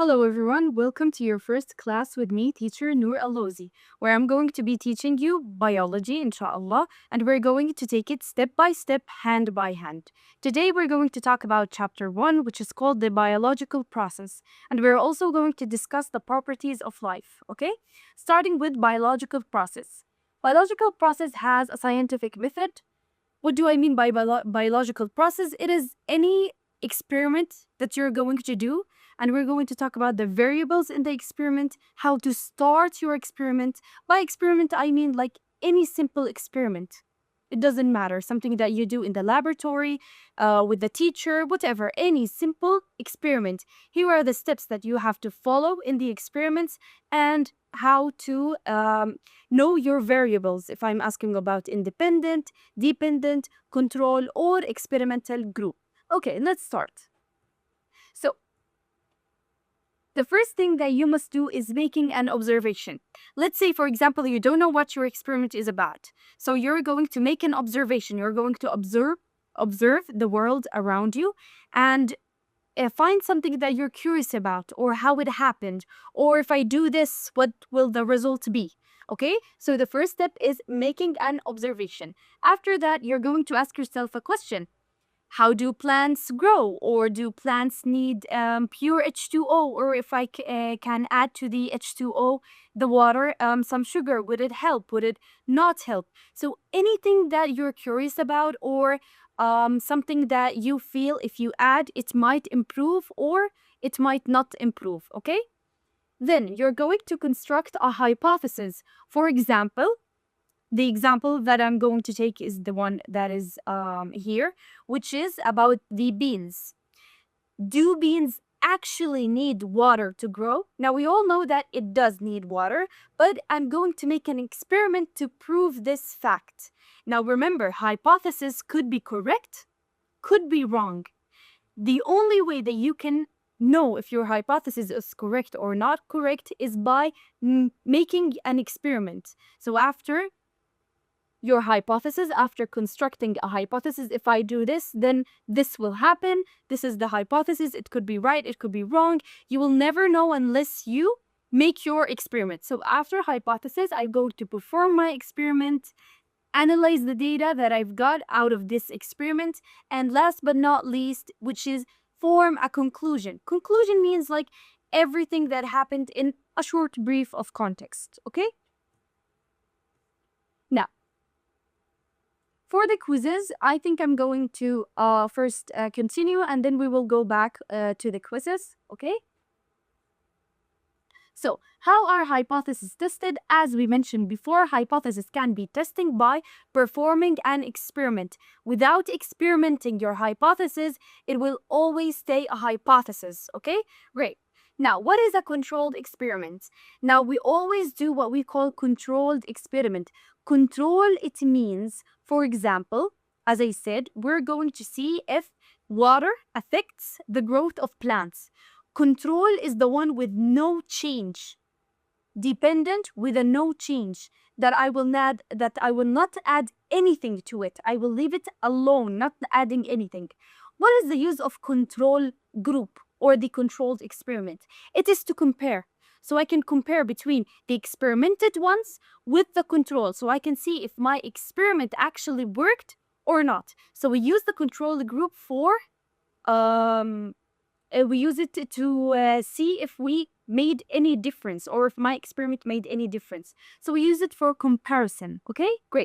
Hello everyone, welcome to your first class with me, teacher Noor Alozi, where I'm going to be teaching you biology, inshallah, and we're going to take it step by step, hand by hand. Today we're going to talk about chapter 1, which is called the biological process, and we're also going to discuss the properties of life, okay? Starting with biological process. Biological process has a scientific method. What do I mean by biological process? It is any experiment that you're going to do, and we're going to talk about the variables in the experiment, how to start your experiment. By experiment, I mean like any simple experiment. It doesn't matter, something that you do in the laboratory, with the teacher, whatever, any simple experiment. Here are the steps that you have to follow in the experiments and how to know your variables if I'm asking about independent, dependent, control, or experimental group. Okay, let's start. So, the first thing that you must do is making an observation. Let's say, for example, you don't know what your experiment is about. So you're going to make an observation. You're going to observe the world around you and find something that you're curious about, or how it happened, or if I do this, what will the result be? Okay, so the first step is making an observation. After that, you're going to ask yourself a question. How do plants grow? Or do plants need pure H2O? Or if I can add to the H2O, the water, some sugar, would it help? Would it not help? So anything that you're curious about, or something that you feel if you add, it might improve or it might not improve, okay? Then you're going to construct a hypothesis. For example, the example that I'm going to take is the one that is here, which is about the beans. Do beans actually need water to grow? Now, we all know that it does need water, but I'm going to make an experiment to prove this fact. Now, remember, hypothesis could be correct, could be wrong. The only way that you can know if your hypothesis is correct or not correct is by making an experiment. So after your hypothesis, after constructing a hypothesis, if I do this, then this will happen. This is the hypothesis. It could be right, it could be wrong. You will never know unless you make your experiment. So after hypothesis, I'm going to perform my experiment, analyze the data that I've got out of this experiment, and last but not least, which is form a conclusion. Conclusion means like everything that happened in a short brief of context, okay? Now, for the quizzes, I think I'm going to first continue, and then we will go back to the quizzes, okay? So, how are hypotheses tested? As we mentioned before, hypothesis can be tested by performing an experiment. Without experimenting your hypothesis, it will always stay a hypothesis, okay? Great. Now, what is a controlled experiment? Now, we always do what we call controlled experiment. Control, it means, for example, as I said, we're going to see if water affects the growth of plants. Control is the one with no change. Dependent with a no change, that I will not add anything to it. I will leave it alone, not adding anything. What is the use of control group or the controlled experiment? It is to compare. So I can compare between the experimented ones with the control. So I can see if my experiment actually worked or not. So we use the control group for we use it to see if we made any difference or if my experiment made any difference. So we use it for comparison, okay? Great.